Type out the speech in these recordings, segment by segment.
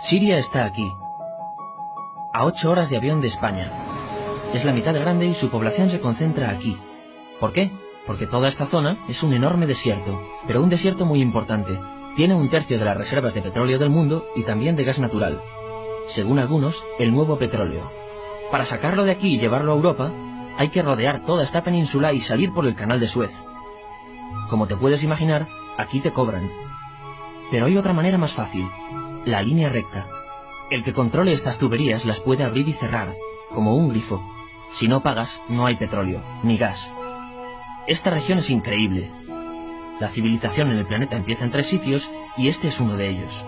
Siria está aquí, a 8 horas de avión de España. Es la mitad grande y su población se concentra aquí. ¿Por qué? Porque toda esta zona es un enorme desierto, pero un desierto muy importante. Tiene 1/3 de las reservas de petróleo del mundo y también de gas natural. Según algunos, el nuevo petróleo. Para sacarlo de aquí y llevarlo a Europa, hay que rodear toda esta península y salir por el canal de Suez. Como te puedes imaginar, aquí te cobran. Pero hay otra manera más fácil, la línea recta. El que controle estas tuberías las puede abrir y cerrar, como un grifo. Si no pagas, no hay petróleo, ni gas. Esta región es increíble. La civilización en el planeta empieza en 3 sitios y este es uno de ellos.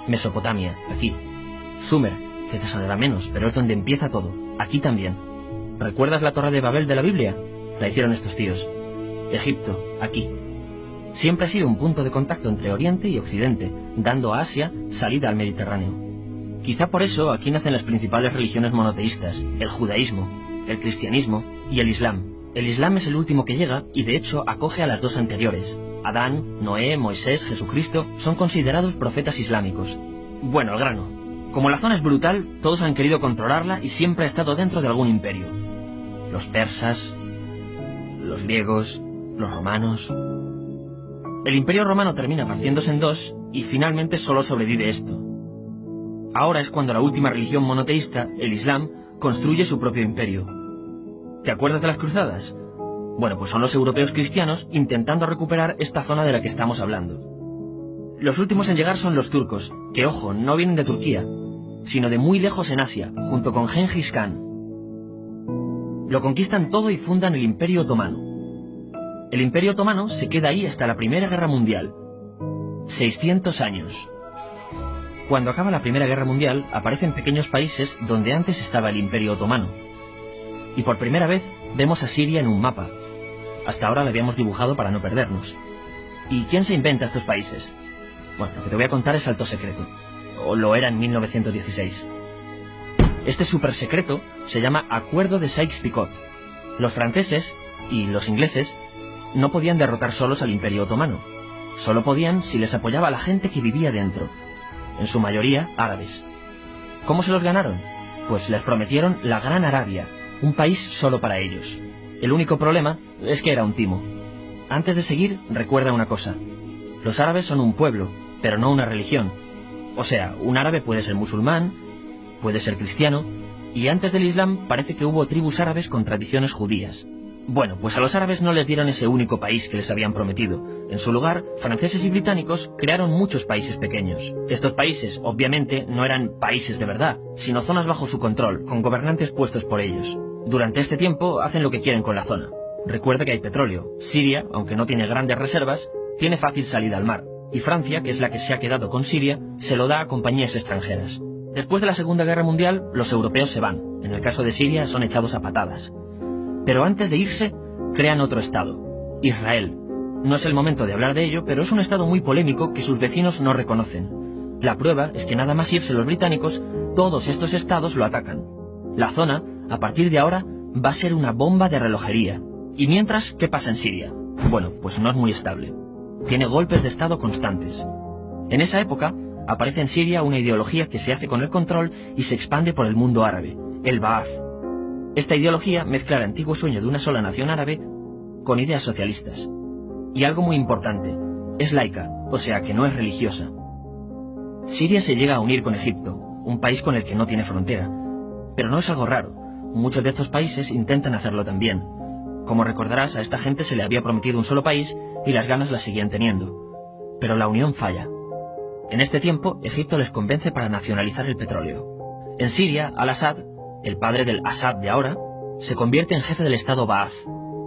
Mesopotamia, aquí. Sumer, que te sonará menos, pero es donde empieza todo, aquí también. ¿Recuerdas la Torre de Babel de la Biblia? La hicieron estos tíos. Egipto, aquí. Siempre ha sido un punto de contacto entre Oriente y Occidente, dando a Asia salida al Mediterráneo. Quizá por eso aquí nacen las principales religiones monoteístas, el judaísmo, el cristianismo y el islam. El islam es el último que llega y de hecho acoge a las 2 anteriores. Adán, Noé, Moisés, Jesucristo son considerados profetas islámicos. Bueno, al grano. Como la zona es brutal, todos han querido controlarla y siempre ha estado dentro de algún imperio. Los persas, los griegos, los romanos. El imperio romano termina partiéndose en 2 y finalmente solo sobrevive esto. Ahora es cuando la última religión monoteísta, el islam, construye su propio imperio. ¿Te acuerdas de las cruzadas? Bueno, pues son los europeos cristianos intentando recuperar esta zona de la que estamos hablando. Los últimos en llegar son los turcos, que ojo, no vienen de Turquía, sino de muy lejos en Asia, junto con Gengis Khan. Lo conquistan todo y fundan el Imperio Otomano. El Imperio Otomano se queda ahí hasta la Primera Guerra Mundial. 600 años. Cuando acaba la Primera Guerra Mundial, aparecen pequeños países donde antes estaba el Imperio Otomano. Y por primera vez vemos a Siria en un mapa. Hasta ahora la habíamos dibujado para no perdernos. ¿Y quién se inventa estos países? Bueno, lo que te voy a contar es alto secreto. O lo era en 1916. Este súper secreto se llama Acuerdo de Sykes-Picot. Los franceses y los ingleses no podían derrotar solos al Imperio Otomano. Solo podían si les apoyaba la gente que vivía dentro. En su mayoría árabes. ¿Cómo se los ganaron? Pues les prometieron la Gran Arabia, un país solo para ellos. El único problema es que era un timo. Antes de seguir, recuerda una cosa. Los árabes son un pueblo, pero no una religión. O sea, un árabe puede ser musulmán, puede ser cristiano, y antes del Islam parece que hubo tribus árabes con tradiciones judías. Bueno, pues a los árabes no les dieron ese único país que les habían prometido. En su lugar, franceses y británicos crearon muchos países pequeños. Estos países, obviamente, no eran países de verdad, sino zonas bajo su control, con gobernantes puestos por ellos. Durante este tiempo hacen lo que quieren con la zona. Recuerda que hay petróleo. Siria, aunque no tiene grandes reservas, tiene fácil salida al mar. Y Francia, que es la que se ha quedado con Siria, se lo da a compañías extranjeras. Después de la Segunda Guerra Mundial, los europeos se van. En el caso de Siria, son echados a patadas. Pero antes de irse, crean otro estado, Israel. No es el momento de hablar de ello, pero es un estado muy polémico que sus vecinos no reconocen. La prueba es que nada más irse los británicos, todos estos estados lo atacan. La zona, a partir de ahora, va a ser una bomba de relojería. Y mientras, ¿qué pasa en Siria? Bueno, pues no es muy estable. Tiene golpes de estado constantes. En esa época, aparece en Siria una ideología que se hace con el control y se expande por el mundo árabe, el Ba'ath. Esta ideología mezcla el antiguo sueño de una sola nación árabe con ideas socialistas. Y algo muy importante, es laica, o sea que no es religiosa. Siria se llega a unir con Egipto, un país con el que no tiene frontera. Pero no es algo raro, muchos de estos países intentan hacerlo también. Como recordarás, a esta gente se le había prometido un solo país y las ganas las seguían teniendo. Pero la unión falla. En este tiempo, Egipto les convence para nacionalizar el petróleo. En Siria, Al-Assad, el padre del Assad de ahora, se convierte en jefe del estado Ba'ath.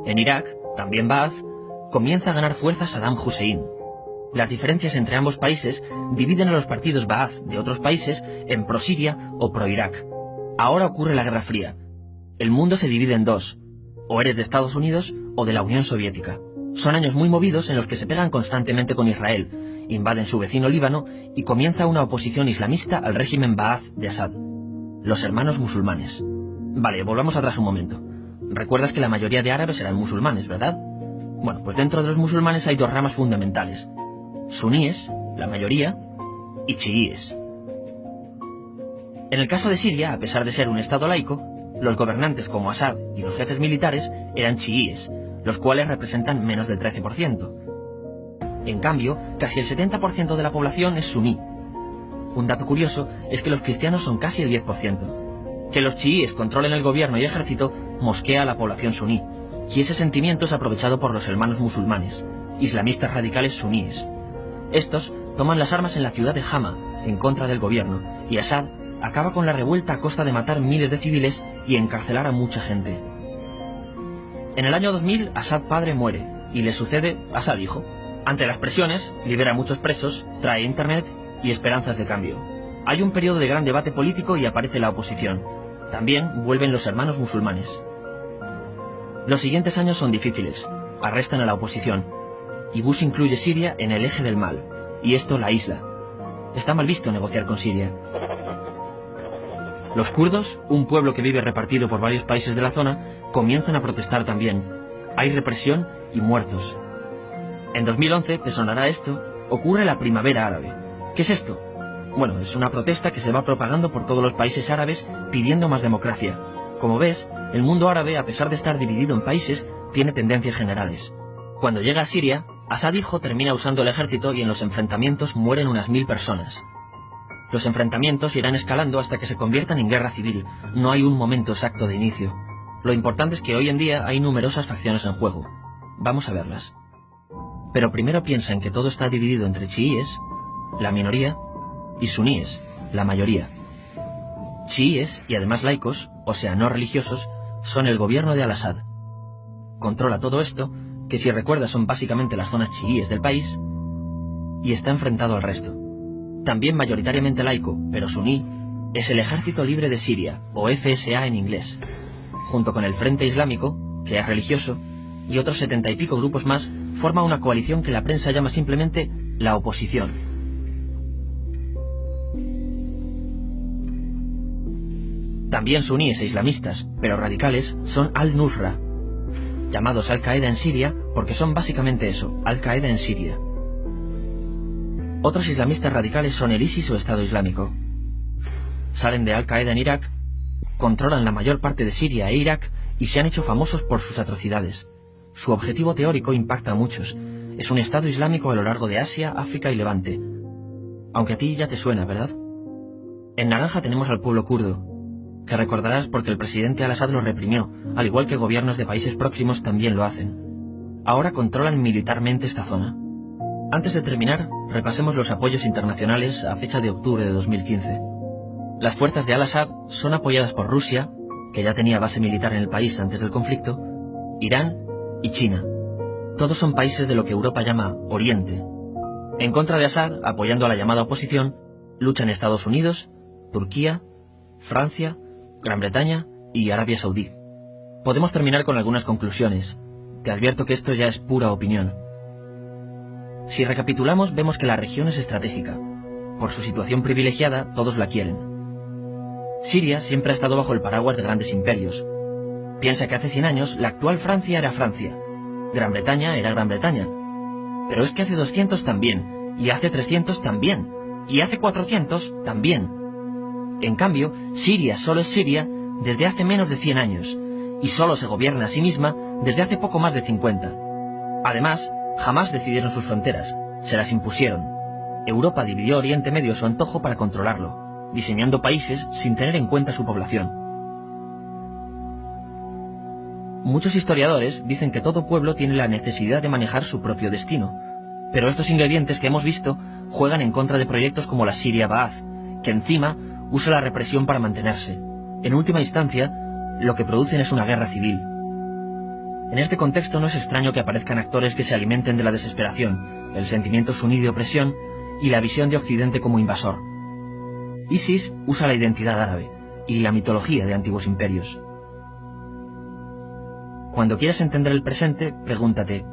En Irak, también Ba'ath, comienza a ganar fuerza Saddam Hussein. Las diferencias entre ambos países dividen a los partidos Ba'ath de otros países en pro-Siria o pro-Irak. Ahora ocurre la Guerra Fría. El mundo se divide en 2. O eres de Estados Unidos o de la Unión Soviética. Son años muy movidos en los que se pegan constantemente con Israel, invaden su vecino Líbano y comienza una oposición islamista al régimen Ba'ath de Assad. Los hermanos musulmanes. Vale, volvamos atrás un momento. Recuerdas que la mayoría de árabes eran musulmanes, ¿verdad? Bueno, pues dentro de los musulmanes hay 2 ramas fundamentales. Suníes, la mayoría, y chiíes. En el caso de Siria, a pesar de ser un estado laico, los gobernantes como Assad y los jefes militares eran chiíes, los cuales representan menos del 13%. En cambio, casi el 70% de la población es suní. Un dato curioso es que los cristianos son casi el 10%. Que los chiíes controlen el gobierno y ejército mosquea a la población suní, y ese sentimiento es aprovechado por los hermanos musulmanes, islamistas radicales suníes. Estos toman las armas en la ciudad de Hama, en contra del gobierno, y Assad acaba con la revuelta a costa de matar miles de civiles y encarcelar a mucha gente. En el año 2000, Assad padre muere, y le sucede Assad hijo. Ante las presiones, libera a muchos presos, trae internet y esperanzas de cambio. Hay un periodo de gran debate político y aparece la oposición. También vuelven los hermanos musulmanes. Los siguientes años son difíciles. Arrestan a la oposición. Y Bush incluye Siria en el eje del mal, y esto la aísla. Está mal visto negociar con Siria. Los kurdos, un pueblo que vive repartido por varios países de la zona, comienzan a protestar también. Hay represión y muertos. En 2011, te sonará esto, ocurre la Primavera Árabe. ¿Qué es esto? Bueno, es una protesta que se va propagando por todos los países árabes pidiendo más democracia. Como ves, el mundo árabe, a pesar de estar dividido en países, tiene tendencias generales. Cuando llega a Siria, Assad hijo termina usando el ejército y en los enfrentamientos mueren unas 1000 personas. Los enfrentamientos irán escalando hasta que se conviertan en guerra civil. No hay un momento exacto de inicio. Lo importante es que hoy en día hay numerosas facciones en juego. Vamos a verlas. Pero primero piensa en que todo está dividido entre chiíes, la minoría, y suníes, la mayoría. Chiíes, y además laicos, o sea, no religiosos, son el gobierno de Al-Assad. Controla todo esto, que si recuerdas son básicamente las zonas chiíes del país, y está enfrentado al resto. También mayoritariamente laico, pero suní, es el Ejército Libre de Siria, o FSA en inglés, junto con el Frente Islámico, que es religioso, y otros 70 y pico grupos más, forma una coalición que la prensa llama simplemente la oposición. También suníes e islamistas, pero radicales, son Al-Nusra, llamados Al-Qaeda en Siria porque son básicamente eso, Al-Qaeda en Siria. Otros islamistas radicales son el ISIS o Estado Islámico. Salen de Al-Qaeda en Irak, controlan la mayor parte de Siria e Irak y se han hecho famosos por sus atrocidades. Su objetivo teórico impacta a muchos. Es un Estado Islámico a lo largo de Asia, África y Levante. Aunque a ti ya te suena, ¿verdad? En naranja tenemos al pueblo kurdo, que recordarás porque el presidente Al-Assad lo reprimió, al igual que gobiernos de países próximos también lo hacen. Ahora controlan militarmente esta zona. Antes de terminar, repasemos los apoyos internacionales a fecha de octubre de 2015. Las fuerzas de Al-Assad son apoyadas por Rusia, que ya tenía base militar en el país antes del conflicto, Irán y China. Todos son países de lo que Europa llama Oriente. En contra de Assad, apoyando a la llamada oposición, luchan Estados Unidos, Turquía, Francia, Gran Bretaña y Arabia Saudí. Podemos terminar con algunas conclusiones. Te advierto que esto ya es pura opinión. Si recapitulamos, vemos que la región es estratégica. Por su situación privilegiada, todos la quieren. Siria siempre ha estado bajo el paraguas de grandes imperios. Piensa que hace 100 años la actual Francia era Francia. Gran Bretaña era Gran Bretaña. Pero es que hace 200 también, y hace 300 también, y hace 400 también. En cambio, Siria solo es Siria desde hace menos de 100 años, y solo se gobierna a sí misma desde hace poco más de 50. Además, jamás decidieron sus fronteras, se las impusieron. Europa dividió Oriente Medio a su antojo para controlarlo, diseñando países sin tener en cuenta su población. Muchos historiadores dicen que todo pueblo tiene la necesidad de manejar su propio destino, pero estos ingredientes que hemos visto juegan en contra de proyectos como la Siria Ba'ath, que encima usa la represión para mantenerse. En última instancia, lo que producen es una guerra civil. En este contexto no es extraño que aparezcan actores que se alimenten de la desesperación, el sentimiento suní de opresión y la visión de Occidente como invasor. ISIS usa la identidad árabe y la mitología de antiguos imperios. Cuando quieras entender el presente, pregúntate,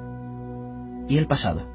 ¿y el pasado?